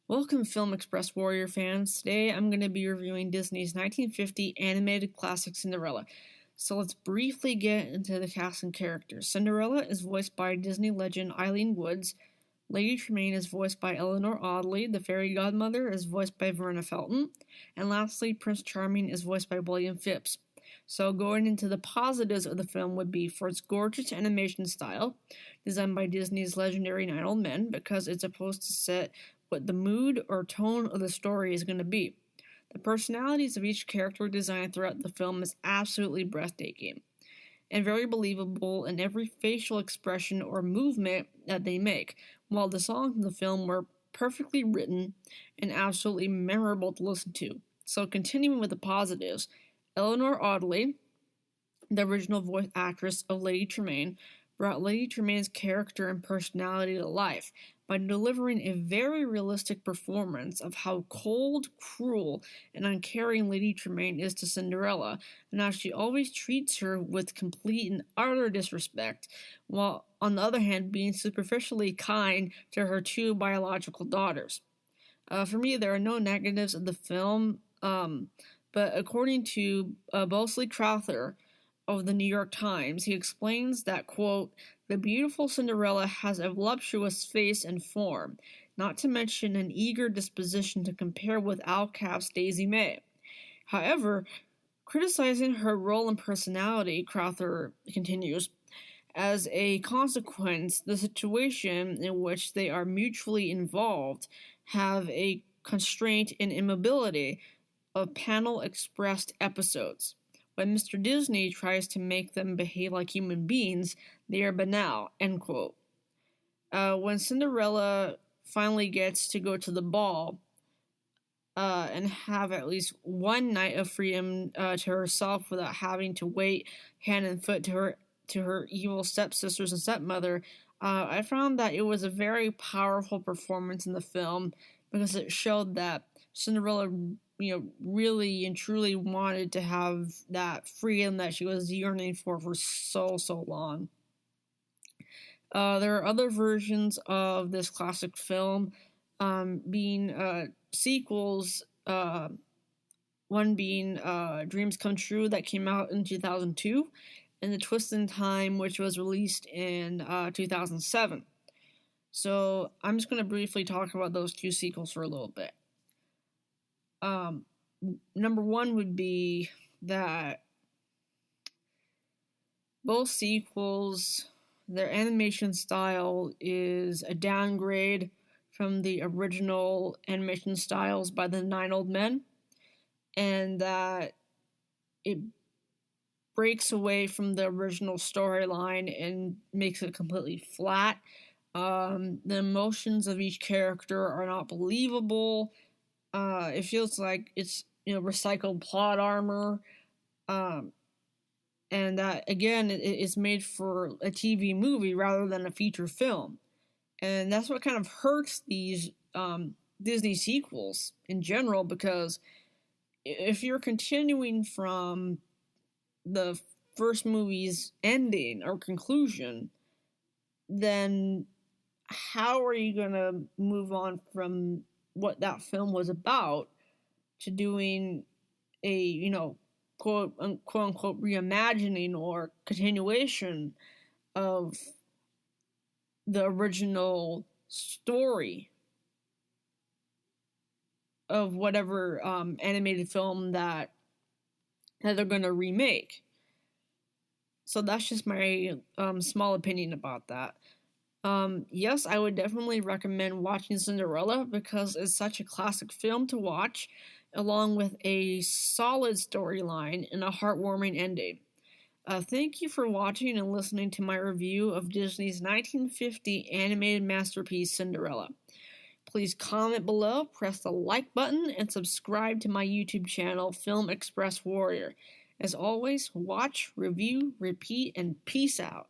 Welcome, Film Express Warrior fans. Today I'm going to be reviewing Disney's 1950 animated classic Cinderella. So let's briefly get into the cast and characters. Cinderella is voiced by Disney legend Eileen Woods. Lady Tremaine is voiced by Eleanor Audley. The fairy godmother is voiced by Verna Felton. And lastly, Prince Charming is voiced by William Phipps. So going into the positives of the film would be for its gorgeous animation style, designed by Disney's legendary Nine Old Men, because it's supposed to set what the mood or tone of the story is going to be. The personalities of each character design throughout the film is absolutely breathtaking and very believable in every facial expression or movement that they make, while the songs in the film were perfectly written and absolutely memorable to listen to. So continuing with the positives, Eleanor Audley, the original voice actress of Lady Tremaine, brought Lady Tremaine's character and personality to life by delivering a very realistic performance of how cold, cruel, and uncaring Lady Tremaine is to Cinderella, and how she always treats her with complete and utter disrespect, while on the other hand being superficially kind to her two biological daughters. For me, there are no negatives of the film, but according to Bosley Crowther of the New York Times, he explains that, quote, "The beautiful Cinderella has a voluptuous face and form, not to mention an eager disposition to compare with outcast Daisy May. However, criticizing her role and personality," Crowther continues, "as a consequence, the situation in which they are mutually involved have a constraint and immobility of panel-expressed episodes. When Mr. Disney tries to make them behave like human beings, they are banal," end quote. When Cinderella finally gets to go to the ball and have at least one night of freedom to herself without having to wait hand and foot to her evil stepsisters and stepmother, I found that it was a very powerful performance in the film because it showed that Cinderella really and truly wanted to have that freedom that she was yearning for so long. There are other versions of this classic film, being sequels, one being Dreams Come True that came out in 2002, and The Twist in Time, which was released in 2007. So I'm just going to briefly talk about those two sequels for a little bit. Number one would be that both sequels, their animation style is a downgrade from the original animation styles by the Nine Old Men, and that it breaks away from the original storyline and makes it completely flat. The emotions of each character are not believable. It feels like it's recycled plot armor, and that again it is made for a TV movie rather than a feature film, and that's what kind of hurts these Disney sequels in general, because if you're continuing from the first movie's ending or conclusion, then how are you gonna move on from what that film was about to doing a, quote unquote reimagining or continuation of the original story of whatever animated film that they're going to remake. So that's just my small opinion about that. Yes, I would definitely recommend watching Cinderella because it's such a classic film to watch, along with a solid storyline and a heartwarming ending. Thank you for watching and listening to my review of Disney's 1950 animated masterpiece, Cinderella. Please comment below, press the like button, and subscribe to my YouTube channel, Film Express Warrior. As always, watch, review, repeat, and peace out.